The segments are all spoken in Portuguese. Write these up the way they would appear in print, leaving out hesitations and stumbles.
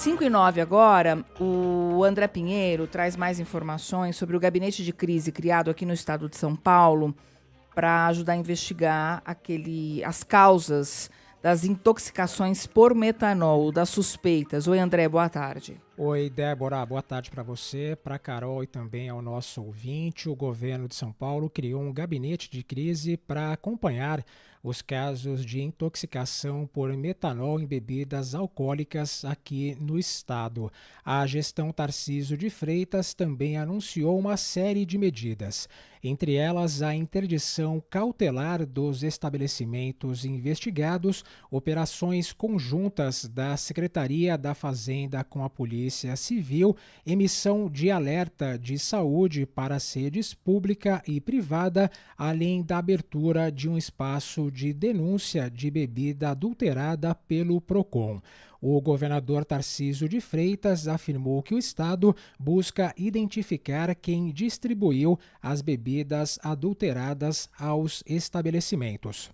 5h09 agora, o André Pinheiro traz mais informações sobre o gabinete de crise criado aqui no estado de São Paulo para ajudar a investigar as causas das intoxicações por metanol, das suspeitas. Oi, André, boa tarde. Oi, Débora, boa tarde para você, para Carol e também ao nosso ouvinte. O governo de São Paulo criou um gabinete de crise para acompanhar os casos de intoxicação por metanol em bebidas alcoólicas aqui no estado. A gestão Tarcísio de Freitas também anunciou uma série de medidas, entre elas a interdição cautelar dos estabelecimentos investigados, operações conjuntas da Secretaria da Fazenda com a Polícia Civil, emissão de alerta de saúde para sedes pública e privada, além da abertura de um espaço de denúncia de bebida adulterada pelo PROCON. O governador Tarcísio de Freitas afirmou que o estado busca identificar quem distribuiu as bebidas adulteradas aos estabelecimentos.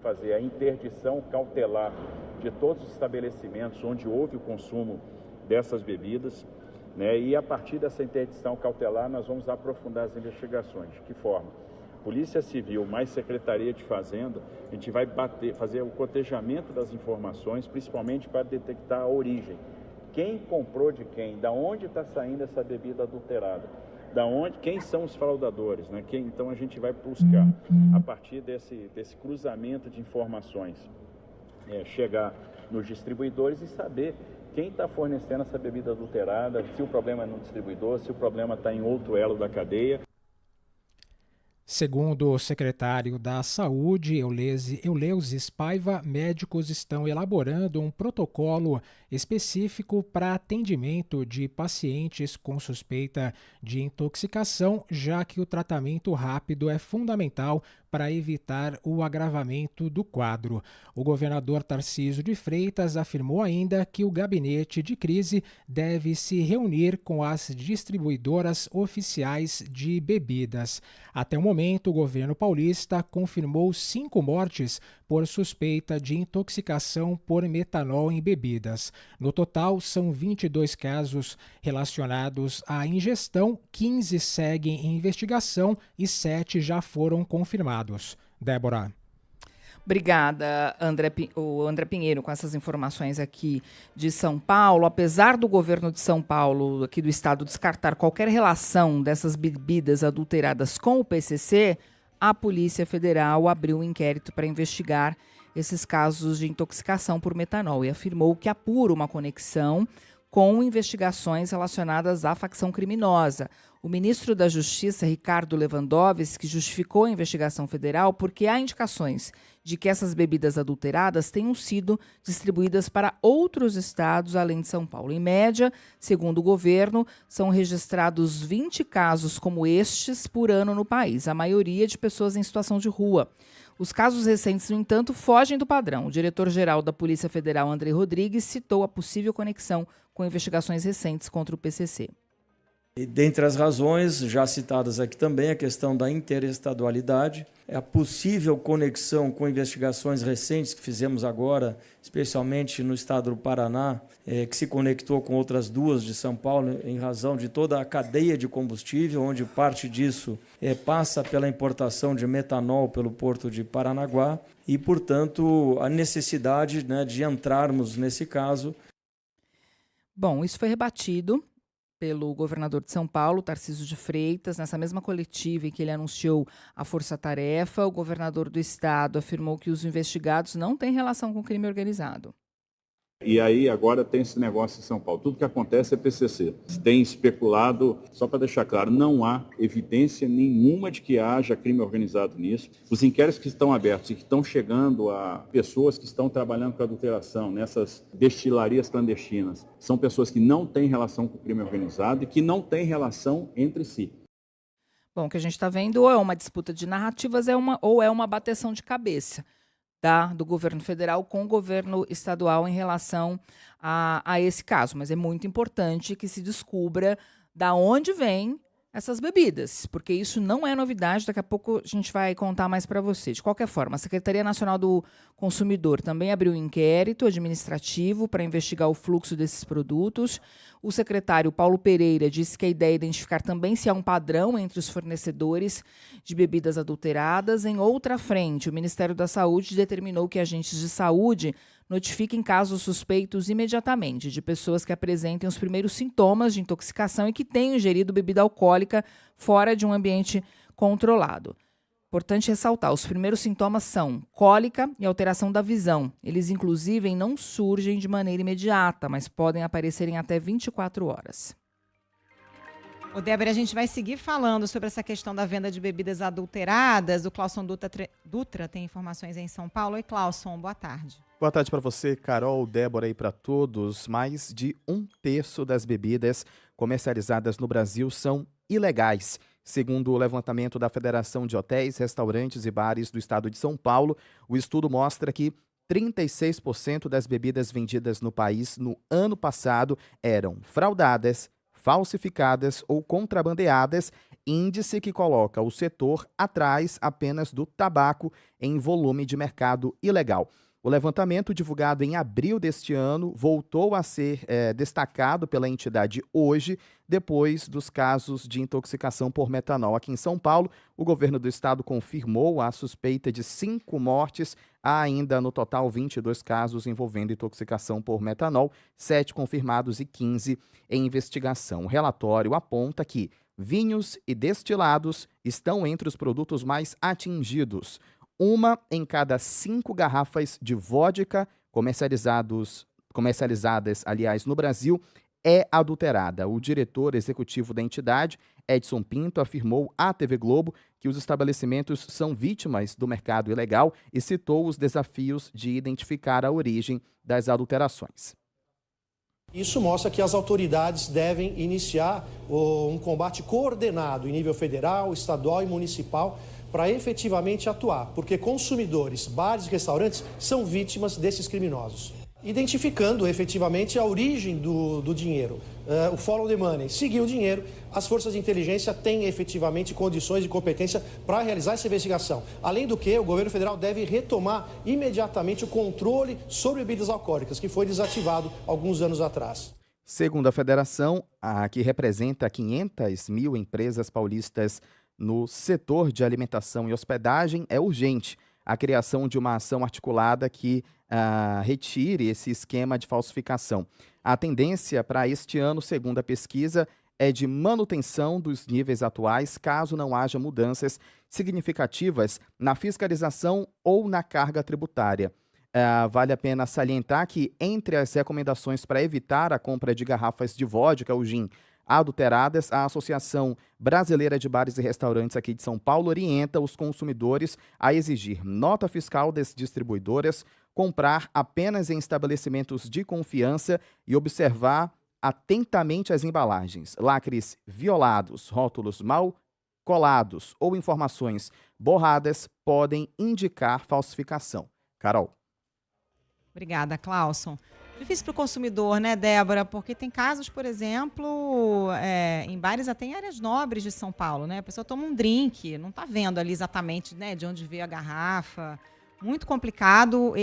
Fazer a interdição cautelar de todos os estabelecimentos onde houve o consumo dessas bebidas, né? E a partir dessa interdição cautelar nós vamos aprofundar as investigações. De que forma? Polícia Civil mais Secretaria de Fazenda, a gente vai fazer o cotejamento das informações, principalmente para detectar a origem. Quem comprou de quem? Da onde está saindo essa bebida adulterada? Quem são os fraudadores, né? Então a gente vai buscar, a partir desse cruzamento de informações, chegar nos distribuidores e saber quem está fornecendo essa bebida adulterada, se o problema é no distribuidor, se o problema está em outro elo da cadeia. Segundo o secretário da Saúde, Eleusis Paiva, médicos estão elaborando um protocolo específico para atendimento de pacientes com suspeita de intoxicação, já que o tratamento rápido é fundamental para evitar o agravamento do quadro. O governador Tarcísio de Freitas afirmou ainda que o gabinete de crise deve se reunir com as distribuidoras oficiais de bebidas. Até o momento, o governo paulista confirmou 5 mortes por suspeita de intoxicação por metanol em bebidas. No total, são 22 casos relacionados à ingestão, 15 seguem em investigação e 7 já foram confirmados. Débora. Obrigada, o André Pinheiro, com essas informações aqui de São Paulo. Apesar do governo de São Paulo, aqui do estado, descartar qualquer relação dessas bebidas adulteradas com o PCC, a Polícia Federal abriu um inquérito para investigar esses casos de intoxicação por metanol e afirmou que apura uma conexão com investigações relacionadas à facção criminosa. O ministro da Justiça, Ricardo Lewandowski, justificou a investigação federal porque há indicações de que essas bebidas adulteradas tenham sido distribuídas para outros estados além de São Paulo. Em média, segundo o governo, são registrados 20 casos como estes por ano no país, a maioria de pessoas em situação de rua. Os casos recentes, no entanto, fogem do padrão. O diretor-geral da Polícia Federal, Andrei Rodrigues, citou a possível conexão com investigações recentes contra o PCC. E dentre as razões já citadas aqui também, a questão da interestadualidade, a possível conexão com investigações recentes que fizemos agora, especialmente no estado do Paraná, que se conectou com outras 2 de São Paulo, em razão de toda a cadeia de combustível, onde parte disso passa pela importação de metanol pelo porto de Paranaguá e, portanto, a necessidade, né, de entrarmos nesse caso. Bom, isso foi rebatido pelo governador de São Paulo, Tarcísio de Freitas. Nessa mesma coletiva em que ele anunciou a força-tarefa, o governador do estado afirmou que os investigados não têm relação com o crime organizado. E aí agora tem esse negócio em São Paulo. Tudo que acontece é PCC. Tem especulado, só para deixar claro, não há evidência nenhuma de que haja crime organizado nisso. Os inquéritos que estão abertos e que estão chegando a pessoas que estão trabalhando com adulteração nessas destilarias clandestinas são pessoas que não têm relação com o crime organizado e que não têm relação entre si. Bom, o que a gente está vendo ou é uma disputa de narrativas ou é uma bateção de cabeça do governo federal com o governo estadual em relação a esse caso. Mas é muito importante que se descubra da onde vem essas bebidas, porque isso não é novidade, daqui a pouco a gente vai contar mais para você. De qualquer forma, a Secretaria Nacional do Consumidor também abriu um inquérito administrativo para investigar o fluxo desses produtos. O secretário Paulo Pereira disse que a ideia é identificar também se há um padrão entre os fornecedores de bebidas adulteradas. Em outra frente, o Ministério da Saúde determinou que agentes de saúde notifiquem casos suspeitos imediatamente de pessoas que apresentem os primeiros sintomas de intoxicação e que tenham ingerido bebida alcoólica fora de um ambiente controlado. Importante ressaltar, os primeiros sintomas são cólica e alteração da visão. Eles, inclusive, não surgem de maneira imediata, mas podem aparecer em até 24 horas. Ô, Débora, a gente vai seguir falando sobre essa questão da venda de bebidas adulteradas. O Clauson Dutra tem informações em São Paulo. Oi, Clauson, boa tarde. Boa tarde para você, Carol, Débora e para todos. Mais de 1/3 das bebidas comercializadas no Brasil são ilegais. Segundo o levantamento da Federação de Hotéis, Restaurantes e Bares do Estado de São Paulo, o estudo mostra que 36% das bebidas vendidas no país no ano passado eram fraudadas, falsificadas ou contrabandeadas, índice que coloca o setor atrás apenas do tabaco em volume de mercado ilegal. O levantamento, divulgado em abril deste ano, voltou a ser destacado pela entidade hoje, depois dos casos de intoxicação por metanol. Aqui em São Paulo, o governo do estado confirmou a suspeita de 5 mortes. Há ainda, no total, 22 casos envolvendo intoxicação por metanol, 7 confirmados e 15 em investigação. O relatório aponta que vinhos e destilados estão entre os produtos mais atingidos. 1 em cada 5 garrafas de vodka comercializadas, aliás, no Brasil, é adulterada. O diretor executivo da entidade, Edson Pinto, afirmou à TV Globo que os estabelecimentos são vítimas do mercado ilegal e citou os desafios de identificar a origem das adulterações. Isso mostra que as autoridades devem iniciar um combate coordenado em nível federal, estadual e municipal para efetivamente atuar, porque consumidores, bares e restaurantes são vítimas desses criminosos. Identificando efetivamente a origem do dinheiro, o follow the money, seguir o dinheiro, as forças de inteligência têm efetivamente condições e competência para realizar essa investigação. Além do que, o governo federal deve retomar imediatamente o controle sobre bebidas alcoólicas, que foi desativado alguns anos atrás. Segundo a federação, a que representa 500 mil empresas paulistas no setor de alimentação e hospedagem, é urgente a criação de uma ação articulada que retire esse esquema de falsificação. A tendência para este ano, segundo a pesquisa, é de manutenção dos níveis atuais, caso não haja mudanças significativas na fiscalização ou na carga tributária. Vale a pena salientar que, entre as recomendações para evitar a compra de garrafas de vodka ou gin adulteradas, a Associação Brasileira de Bares e Restaurantes aqui de São Paulo orienta os consumidores a exigir nota fiscal das distribuidoras, comprar apenas em estabelecimentos de confiança e observar atentamente as embalagens. Lacres violados, rótulos mal colados ou informações borradas podem indicar falsificação. Carol. Obrigada, Clauson. Difícil para o consumidor, né, Débora? Porque tem casos, por exemplo, em bares até em áreas nobres de São Paulo, né? A pessoa toma um drink, não está vendo ali exatamente, né, de onde veio a garrafa. Muito complicado.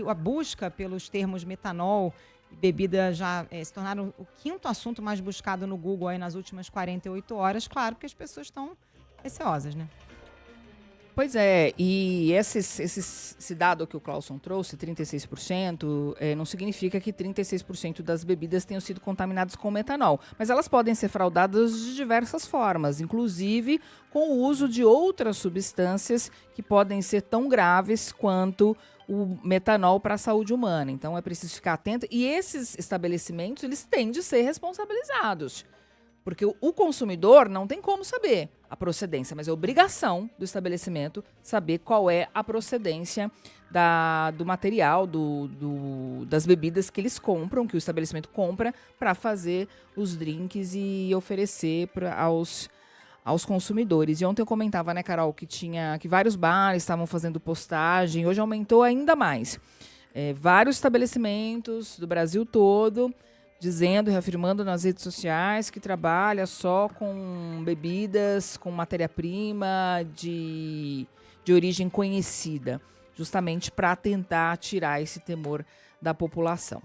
A busca pelos termos metanol e bebida já se tornaram o 5º assunto mais buscado no Google aí nas últimas 48 horas. Claro, porque as pessoas estão receosas, né? Pois é, e esse dado que o Clauson trouxe, 36%, não significa que 36% das bebidas tenham sido contaminadas com metanol. Mas elas podem ser fraudadas de diversas formas, inclusive com o uso de outras substâncias que podem ser tão graves quanto o metanol para a saúde humana. Então é preciso ficar atento. E esses estabelecimentos, eles têm de ser responsabilizados. Porque o consumidor não tem como saber a procedência, mas é obrigação do estabelecimento saber qual é a procedência do material, das bebidas que eles compram, que o estabelecimento compra para fazer os drinks e oferecer aos consumidores. E ontem eu comentava, né, Carol, que vários bares estavam fazendo postagem, hoje aumentou ainda mais. Vários estabelecimentos do Brasil todo dizendo, reafirmando nas redes sociais que trabalha só com bebidas, com matéria-prima de origem conhecida, justamente para tentar tirar esse temor da população.